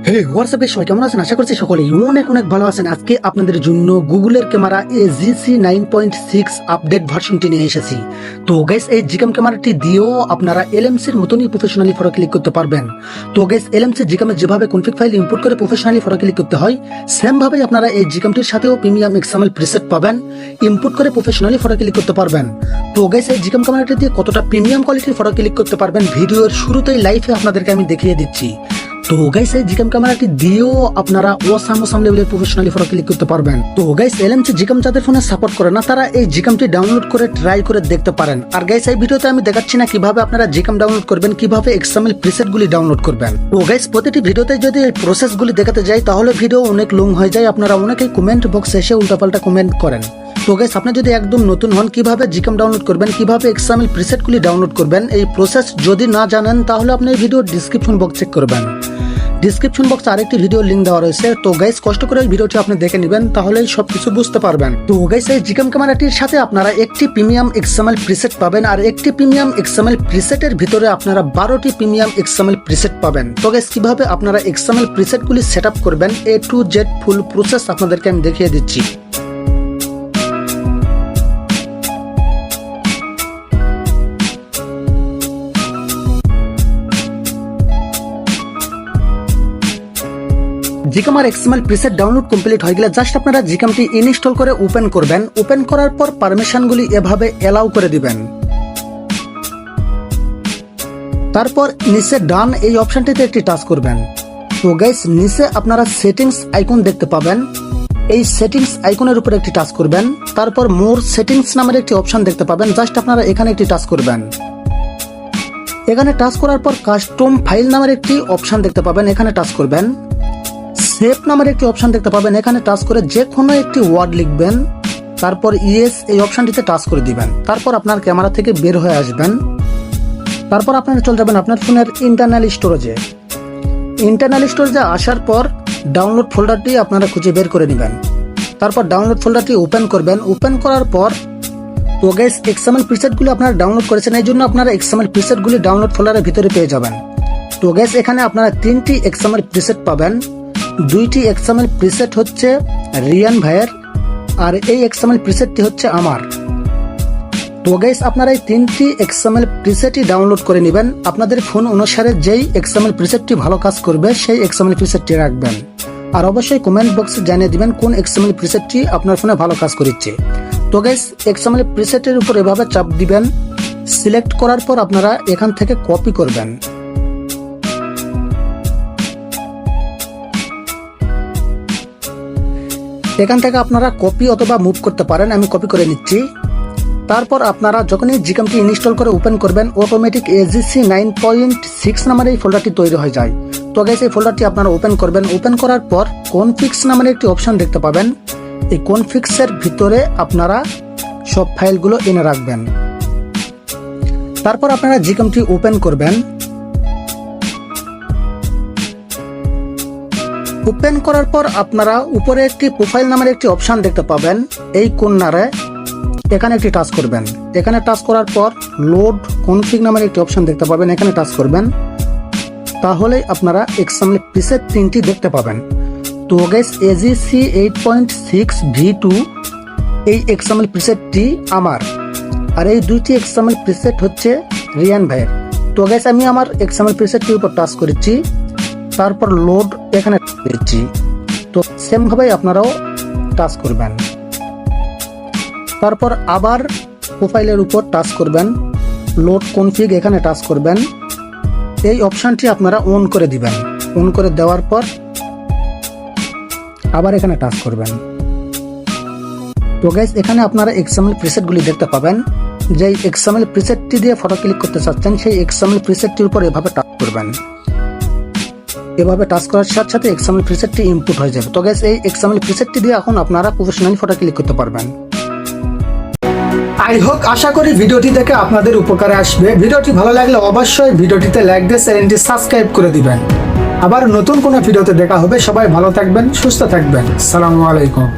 হে হোয়াটসঅ্যাপে সবাই কেমন আছেন? আশা করছি সকলেই অনেক অনেক ভালো আছেন। আজকে আপনাদের জন্য গুগলের ক্যামেরা এজিসি 9.6 আপডেট ভার্সনটি নিয়ে এসেছি। তো গাইস, এই জিকাম ক্যামেরাটি দিয়েও আপনারা এলএমসির মতনই প্রফেশনালি ফটো ক্লিক করতে পারবেন। তো গাইস, এলএমসি জিকামে যেভাবে কনফিগ ফাইল ইম্পোর্ট করে প্রফেশনালি ফটো ক্লিক করতে হয়, সেম ভাবেই আপনারা এই জিকামটির সাথেও প্রিমিয়াম এক্সএমএল প্রিসেট পাবেন, ইম্পোর্ট করে প্রফেশনালি ফটো ক্লিক করতে পারবেন। তো গাইস, এই জিকাম ক্যামেরাটি দিয়ে কতটা প্রিমিয়াম কোয়ালিটির ফটো ক্লিক করতে পারবেন ভিডিওর শুরুতেই লাইভে আপনাদেরকে আমি দেখিয়ে দিচ্ছি। তো গাইস, এই জিকাম ক্যামেরাটি দিয়েও আপনারা ওসাম লেভেলের প্রফেশনালি ফটো ক্লিক করতে পারবেন। তো গাইস, এলএমসি জিকাম যাদের ফোনে সাপোর্ট করে না, তারা এই জিকামটি ডাউনলোড করে ট্রাই করে দেখতে পারেন। আর গাইস, এই ভিডিওতে আমি দেখাচ্ছি না কিভাবে আপনারা জিকাম ডাউনলোড করবেন, কিভাবে এক্সএমএল প্রিসেটগুলি ডাউনলোড করবেন। তো গাইস, প্রতিটি ভিডিওতে যদি এই প্রসেসগুলি দেখাতে যাই তাহলে ভিডিও অনেক লং হয়ে যায়। আপনারা অনেকেই কমেন্ট বক্সে এসে উল্টাপাল্টা কমেন্ট করেন। তো গাইস, আপনি যদি একদম নতুন হন, কিভাবে জিকাম ডাউনলোড করবেন, কিভাবে এক্সএমএল প্রিসেটগুলি ডাউনলোড করবেন, এই প্রসেস যদি না জানেন তাহলে আপনি এই ভিডিওর ডিসক্রিপশন বক্স চেক করবেন। ডিসক্রিপশন বক্সে আরেকটি ভিডিও লিংক দেওয়া রয়েছে। তো গাইস, কষ্ট করে এই ভিডিওটি আপনি দেখে নেবেন, তাহলেই সবকিছু বুঝতে পারবেন। তো গাইস, এই জিকাম ক্যামেরাটির সাথে আপনারা একটি প্রিমিয়াম এক্সএমএল প্রিসেট পাবেন, আর একটি প্রিমিয়াম এক্সএমএল প্রিসেটের ভিতরে আপনারা 12টি প্রিমিয়াম এক্সএমএল প্রিসেট পাবেন। তো গাইস, কিভাবে আপনারা এক্সএমএল প্রিসেটগুলি সেটআপ করবেন, A to Z full process আপনাদেরকে আমি দেখিয়ে দিচ্ছি। জিকাম আর এক্সএমএল প্রিসেট ডাউনলোড কমপ্লিট হয়ে গেলে জাস্ট আপনারা জিকামটি ইনস্টল করে ওপেন করবেন। ওপেন করার পর পারমিশনগুলি এভাবে এলাও করে দিবেন। তারপর নিচে ডান এই অপশনটিতে একটি টাচ করবেন। তো গাইস, নিচে আপনারা সেটিংস আইকন দেখতে পাবেন। এই সেটিংস আইকনের উপরে একটি টাচ করবেন। তারপর মোর সেটিংস নামের একটি অপশন দেখতে পাবেন, জাস্ট আপনারা এখানে একটি টাচ করবেন। এখানে টাচ করার পর কাস্টম ফাইল নামের একটি অপশন দেখতে পাবেন, এখানে টাচ করবেন। সেভ নামের একটি অপশন দেখতে পাবেন, এখানে টাচ করে যে কোনো একটি ওয়ার্ড লিখবেন। তারপর ইয়েস এই অপশনটিতে টাচ করে দিবেন। তারপর আপনার ক্যামেরা থেকে বের হয়ে আসবেন। তারপর আপনারা চলে যাবেন আপনার ফোনের ইন্টারনাল স্টোরেজে। ইন্টারনাল স্টোরেজে আসার পর ডাউনলোড ফোল্ডারটি আপনারা খুঁজে বের করে নেবেন। তারপর ডাউনলোড ফোল্ডারটি ওপেন করবেন। ওপেন করার পর তো গাইস, এক্সএমএল প্রিসেটগুলি আপনারা ডাউনলোড করেছেন, এই জন্য আপনারা এক্সএমএল প্রিসেটগুলি ডাউনলোড ফোল্ডারের ভিতরে পেয়ে যাবেন। তো গাইস, এখানে আপনারা 3টি এক্সএমএল প্রিসেট পাবেন। 2টি এক্সএমএল প্রিসেট হচ্ছে রিয়ান ভাইয়ের, আর এই এক্সএমএল প্রিসেটটি হচ্ছে আমার। তো গাইস, আপনারা এই 3টি এক্সএমএল প্রিসেটই ডাউনলোড করে নেবেন। আপনাদের ফোন অনুসারে যেই এক্সএমএল প্রিসেটটি ভালো কাজ করবে সেই এক্সএমএল প্রিসেটটি রাখবেন। আর অবশ্যই কমেন্ট বক্সে জানিয়ে দিবেন কোন এক্সএমএল প্রিসেটটি আপনার ফোনে ভালো কাজ করছে। তো গাইস, এক্সএমএল প্রিসেটের উপর এভাবে চাপ দিবেন। সিলেক্ট করার পর আপনারা এখান থেকে কপি করবেন। এখান থেকে আপনারা কপি অথবা মুভ করতে পারেন, আমি কপি করে নিচ্ছি। তারপর আপনারা যখনই জিকামটি ইনস্টল করে ওপেন করবেন, অটোমেটিক এজিসি 9.6 নামের এই ফোল্ডারটি তৈরি হয়ে যায়। তো গাইস, এই ফোল্ডারটি আপনারা ওপেন করবেন। ওপেন করার পর কনফিক্স নামের একটি অপশন দেখতে পাবেন। এই কনফিক্সের ভিতরে আপনারা সব ফাইলগুলো এনে রাখবেন। তারপর আপনারা জিকামটি ওপেন করবেন। ওপেন করার পর আপনারা উপরে একটি প্রোফাইল নামের একটি অপশন দেখতে পাবেন, এই কর্নারে এখানে একটি টাচ করবেন। এখানে টাচ করার পর লোড কনফিগ নামের একটি অপশন দেখতে পাবেন, এখানে টাচ করবেন। তাহলেই আপনারা এক্সএমএল প্রিসেট 3টি দেখতে পাবেন। তো গাইস, এজিসি 8.6 V2 এই এক্সএমএল প্রিসেটটি আমার, আর এই 2টি এক্সএমএল প্রিসেট হচ্ছে রিয়ান ভাইয়ের। তো গাইস, আমি আমার এক্সএমএল প্রিসেটটির উপর টাচ করেছি। তারপর লোড এখানে দিচ্ছি। তো সেম ভাবে আপনারাও টাচ করবেন। তারপর আবার প্রোফাইলের উপর টাচ করবেন। লোড কনফিগ এখানে টাচ করবেন। এই অপশনটি আপনারা অন করে দিবেন। অন করে দেওয়ার পর আবার এখানে টাচ করবেন। তো গাইস, এখানে আপনারা এক্সএমএল প্রিসেটগুলি দেখতে পাবেন। যেই এক্সএমএল প্রিসেটটি দিয়ে ফটো ক্লিক করতে চাচ্ছেন সেই এক্সএমএল প্রিসেটটির উপর এভাবে টাচ করবেন। এভাবে টাচ করার সাথে সাথে এক্সএমএল প্রিসেটটি ইনপুট হয়ে যাবে। তো গাইস, এই এক্সএমএল প্রিসেটটি দিয়ে এখন আপনারা প্রফেশনালি ফটো ক্লিক করতে পারবেন। আই হোপ, আশা করি ভিডিওটি দেখে আপনাদের উপকারে আসবে। ভিডিওটি ভালো লাগলে অবশ্যই ভিডিওটিতে লাইক দিয়ে চ্যানেলটি সাবস্ক্রাইব করে দিবেন। আবার নতুন কোনো ভিডিওতে দেখা হবে। সবাই ভালো থাকবেন, সুস্থ থাকবেন। আসসালামু আলাইকুম।